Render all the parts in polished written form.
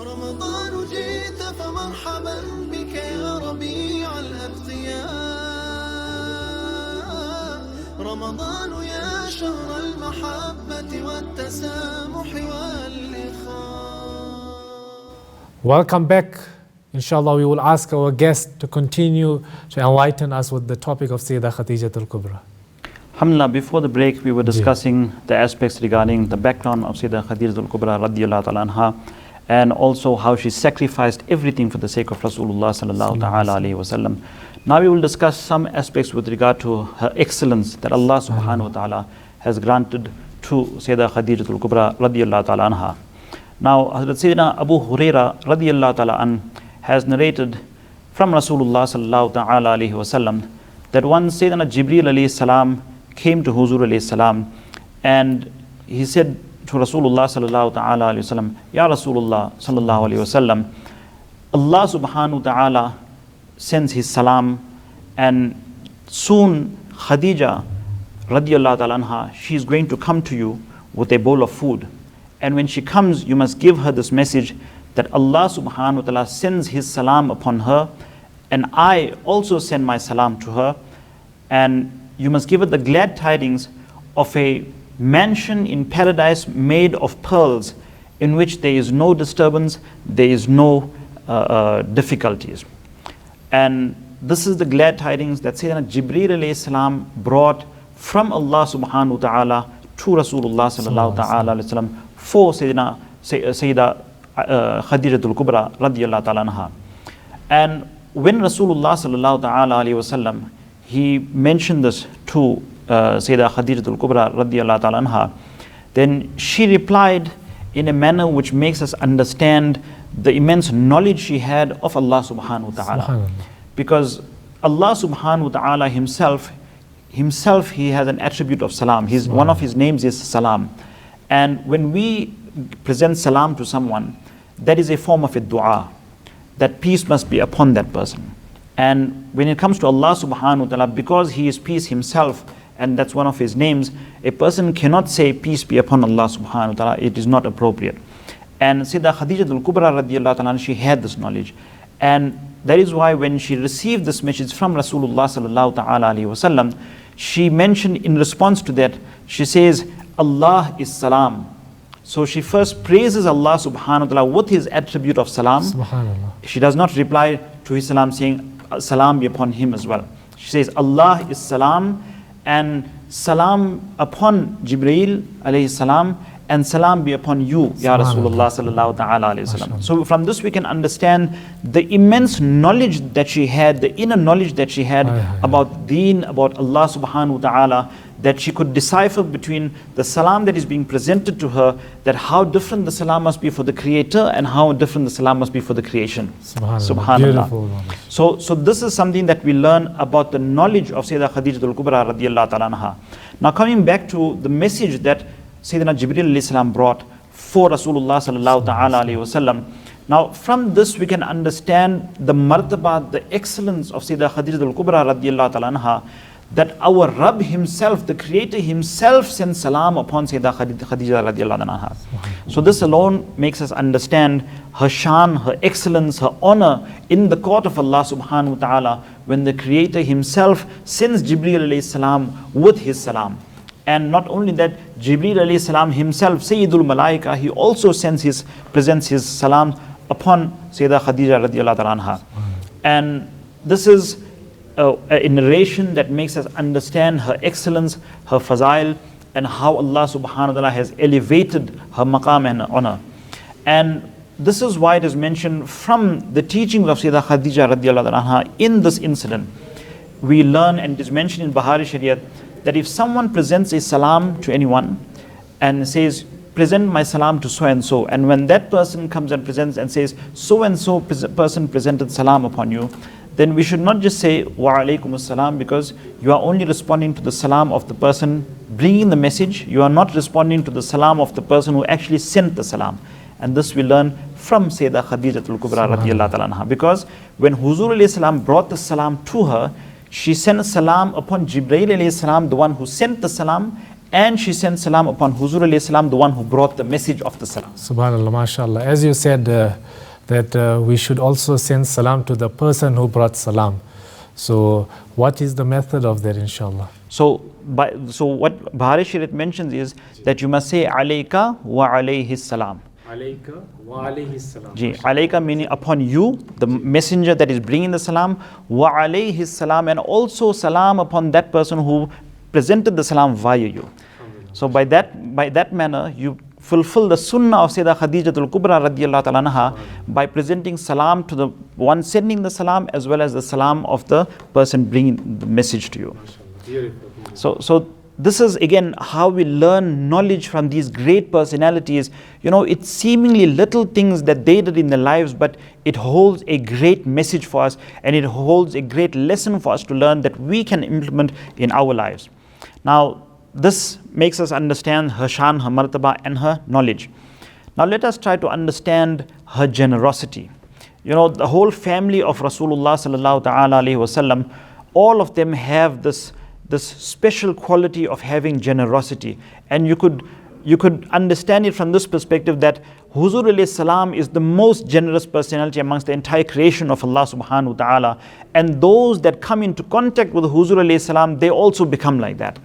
رمضان جئت فمرحبا بك يا ربيع الأتقياء رمضان يا شهر المحبة والتسامح والإخاء. Welcome back. Inshallah, we will ask our guest to continue to enlighten us with the topic of Sayyidah Khadija al-Kubra. Alhamdulillah, before the break, we were discussing the aspects regarding the background of Sayyidah Khadija al-Kubra radiyallahu ta'ala anha, and also how she sacrificed everything for the sake of Rasulullah sallallahu ta'ala alayhi wa sallam. Now we will discuss some aspects with regard to her excellence that Allah subhanahu wa ta'ala has granted to Sayyidah Khadija al-Kubra radiyallahu ta'ala anha. Now, Hazrat Sayyidina Abu Huraira radiyallahu ta'ala an has narrated from Rasulullah sallallahu ta'ala alayhi wa sallam that once Sayyidina Jibreel alayhi salam came to Huzur alayhi salam, and he said to Rasulullah sallallahu ta'ala alayhi wa sallam, Ya Rasulullah sallallahu alayhi wa sallam, Allah subhanahu wa ta'ala sends his salam, and soon Khadija radiyallahu ta'ala anha, she is going to come to you with a bowl of food. And when she comes, you must give her this message that Allah subhanahu wa ta'ala sends his salam upon her, and I also send my salam to her. And you must give her the glad tidings of a mansion in paradise made of pearls, in which there is no disturbance, there is no difficulties. And this is the glad tidings that Sayyidina Jibreel alayhi salam brought from Allah subhanahu wa ta'ala to Rasulullah sallallahu ta'ala alayhi wa sallam for Sayyidah Khadija al-Kubra radiyallahu ta'ala anha. And when Rasulullah sallallahu ta'ala alayhi wa sallam, he mentioned this to Sayyidah Khadija al-Kubra radiyallahu ta'ala anha, then she replied in a manner which makes us understand the immense knowledge she had of Allah subhanahu wa ta'ala. Because Allah subhanahu wa ta'ala himself, he has an attribute of salam. One of his names is salam. And when we present salam to someone, that is a form of a dua, that peace must be upon that person. And when it comes to Allah subhanahu wa ta'ala, because he is peace himself, and that's one of his names, a person cannot say peace be upon Allah subhanahu wa ta'ala. It is not appropriate. And Sayyidah Khadija al-Kubra radiyallahu ta'ala, she had this knowledge. And that is why when she received this message from Rasulullah sallallahu ta'ala alayhi wa sallam, she mentioned in response to that, she says, Allah is salam. So she first praises Allah subhanahu wa ta'ala with his attribute of salam. She does not reply to his salam saying, salam be upon him as well. She says, Allah is salam, and salam upon Jibreel alayhi salam, and salam be upon you, Ya Rasulullah sallallahu ta'ala alayhi wa sallam. So from this we can understand the immense knowledge that she had, the inner knowledge that she had about deen, about Allah subhanahu wa ta'ala, that she could decipher between the salam that is being presented to her, that how different the salam must be for the creator and how different the salam must be for the creation. Subhanallah. So this is something that we learn about the knowledge of Sayyidah Khadija al-Kubra radiyallahu ta'ala anha. Now coming back to the message that Sayyidina Jibreel alayhi salam brought for Rasulullah sallallahu ta'ala alayhi wa sallam. Now from this we can understand the martaba, the excellence of Sayyidah Khadija al-Kubra radiyallahu ta'ala anha, that our Rabb himself, the creator himself, sends salam upon Sayyidah Khadija radiyallahu anha. So this alone makes us understand her shan, her excellence, her honor in the court of Allah subhanahu wa ta'ala, when the creator himself sends Jibreel alayhi salam with his salam. And not only that, Jibreel alayhi salam himself, Sayyidul Malaika, he also presents his salam upon Sayyidah Khadija radiyallahu anha. And this is a narration that makes us understand her excellence, her fazail, and how Allah subhanahu wa ta'ala has elevated her maqam and honor. And this is why it is mentioned from the teachings of Sayyidah Khadija radiyallahu anha in this incident. We learn, and it is mentioned in Bahari Shariat, that if someone presents a salam to anyone and says, present my salam to so and so, and when that person comes and presents and says, so and so person presented salam upon you, then we should not just say wa alaikum assalam, because you are only responding to the salam of the person bringing the message. You are not responding to the salam of the person who actually sent the salam. And this we learn from Sayyidah Khadija al-Kubra radiyallahu ta'ala anha, because when Huzur alayhi salam brought the salam to her, she sent a salam upon Jibreel alayhi salam, the one who sent the salam, and she sent salam upon Huzur alayhi salam, the one who brought the message of the salam. Subhanallah, mashallah. As you said, that we should also send salam to the person who brought salam. So what is the method of that, inshallah? So what Bahari Sharif mentions is that you must say alayka wa alayhi salam. Alayka wa alayhi salam. Ji, alayka meaning upon you, the messenger that is bringing the salam, wa alayhi salam, and also salam upon that person who presented the salam via you. So by that manner, you fulfill the sunnah of Sayyidah Khadija Kubra radiyallahu ta'ala anha by presenting salam to the one sending the salam as well as the salam of the person bringing the message to you. So this is again how we learn knowledge from these great personalities. You know, it's seemingly little things that they did in their lives, but it holds a great message for us, and it holds a great lesson for us to learn that we can implement in our lives. Now, this makes us understand her shan, her martaba, and her knowledge. Now let us try to understand her generosity. You know, the whole family of Rasulullah sallallahu ta'ala alayhi wasallam, all of them have this special quality of having generosity. And you could understand it from this perspective that Huzur alayhi salam is the most generous personality amongst the entire creation of Allah subhanahu wa ta'ala. And those that come into contact with Huzur alayhi salam, they also become like that.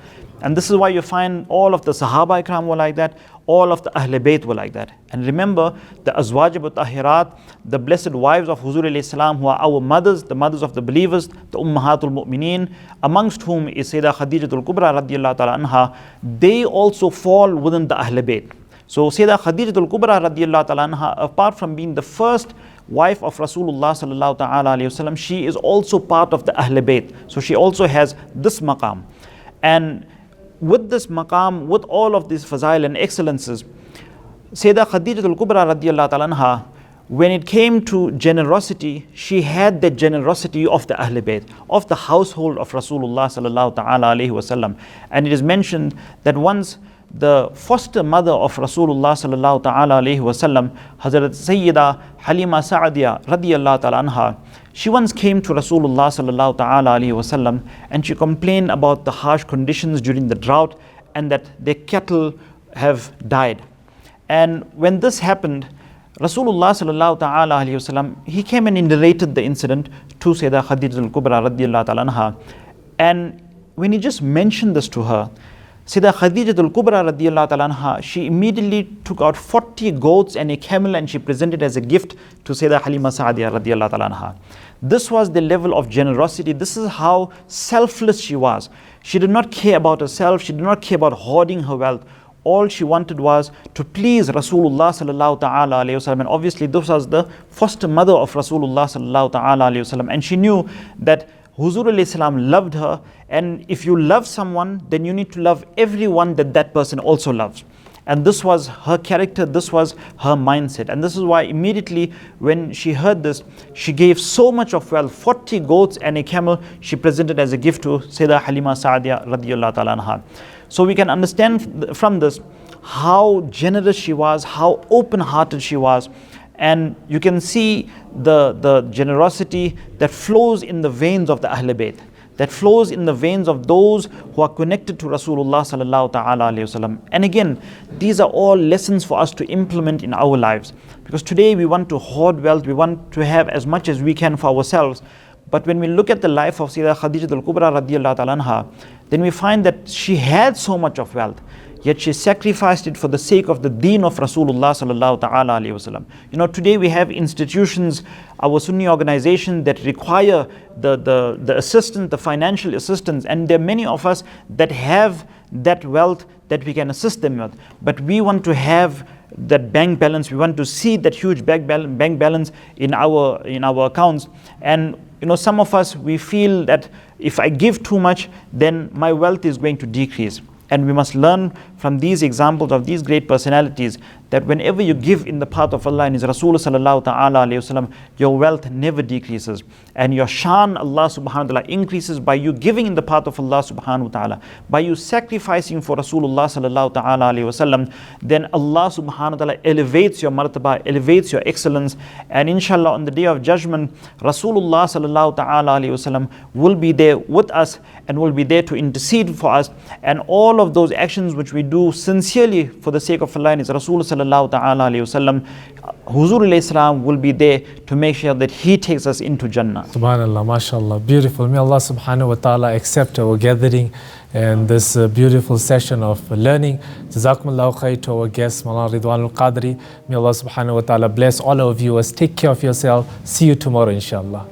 And this is why you find all of the Sahaba Ikram were like that, all of the Ahl Bayt were like that. And remember, the Azwaj al-Tahirat, the blessed wives of Huzur alayhi salam, who are our mothers, the mothers of the believers, the Ummahatul Mu'mineen, amongst whom is Sayyidah Khadija Kubra radiyallahu ta'ala anha, they also fall within the Ahl Bayt. So Sayyidah Khadija Kubra radiyallahu ta'ala anha, apart from being the first wife of Rasulullah sallallahu ta'ala alayhi wasallam, she is also part of the Ahl Bayt. So she also has this maqam. And with this maqam, with all of these fazail and excellences, Sayyidah Khadija Kubra radiyallahu ta'ala anha, when it came to generosity, she had the generosity of the Ahl Bayt, of the household of Rasulullah sallallahu ta'ala alayhi wasallam. And it is mentioned that once the foster mother of Rasulullah sallallahu ta'ala alayhi wasallam, Hazrat Sayyidah Halima Sa'adiyah radiyallahu ta'ala anha, she once came to Rasulullah sallallahu ta'ala alayhi wasallam and she complained about the harsh conditions during the drought and that their cattle have died. And when this happened, Rasulullah sallallahu ta'ala alayhi wasallam, he came and narrated the incident to Sayyidah Khadija Kubra radiyallahu ta'ala anha. And when he just mentioned this to her, Sayyidah Khadija Kubra radiyallahu ta'ala anha, she immediately took out 40 goats and a camel and she presented as a gift to Sayyidah Halima Sa'adiyah radiyallahu ta'ala anha. This was the level of generosity. This is how selfless she was. She did not care about herself. She did not care about hoarding her wealth. All she wanted was to please Rasulullah sallallahu ta'ala alayhi wasallam. And obviously this was the foster mother of Rasulullah sallallahu ta'ala alayhi wasallam. And she knew that Huzur alayhi salam loved her. And if you love someone, then you need to love everyone that that person also loves. And this was her character, this was her mindset. And this is why immediately when she heard this, she gave so much of wealth, 40 goats and a camel, she presented as a gift to Sayyidah Halima Sa'adiyah radiyallahu ta'ala anha. So we can understand from this how generous she was, how open-hearted she was. And you can see the generosity that flows in the veins of the Ahl Bayt, that flows in the veins of those who are connected to Rasulullah sallallahu ta'ala alayhi wasallam. And again, these are all lessons for us to implement in our lives. Because today we want to hoard wealth, we want to have as much as we can for ourselves. But when we look at the life of Sayyidah Khadija Kubra radiyallahu ta'ala anha, then we find that she had so much of wealth, yet she sacrificed it for the sake of the deen of Rasulullah sallallahu ta'ala alayhi wasallam. You know, today we have institutions, our Sunni organizations that require the assistance, the financial assistance, and there are many of us that have that wealth that we can assist them with. But we want to have that bank balance, we want to see that huge bank balance in our accounts. And you know, some of us, we feel that if I give too much, then my wealth is going to decrease. And we must learn from these examples of these great personalities that whenever you give in the path of Allah and His Rasul sallallahu ta'ala alayhi wasallam, your wealth never decreases. And your shan, Allah subhanahu wa ta'ala, increases by you giving in the path of Allah subhanahu wa ta'ala. By you sacrificing for Rasulullah sallallahu ta'ala alayhi wasallam, then Allah subhanahu wa ta'ala elevates your martaba, elevates your excellence. And inshallah on the day of judgment, Rasulullah sallallahu ta'ala alayhi wasallam will be there with us and will be there to intercede for us. And all of those actions which we do sincerely for the sake of Allah and His Rasul sallallahu ta'ala alayhi wasallam, Huzur alayhi salam will be there to make sure that he takes us into Jannah. Subhanallah, mashallah, beautiful. May Allah subhanahu wa ta'ala accept our gathering and this beautiful session of learning. Jazakumullahu khair to our guest, Moulana Ridwan al-Qadri. May Allah subhanahu wa ta'ala bless all our viewers. Take care of yourself. See you tomorrow, inshallah.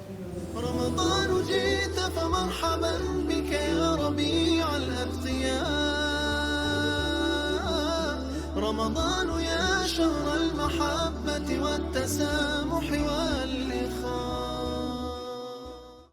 رمضان جئت فمرحبا بك يا ربيع الأتقياء رمضان يا شهر المحبة والتسامح والإخاء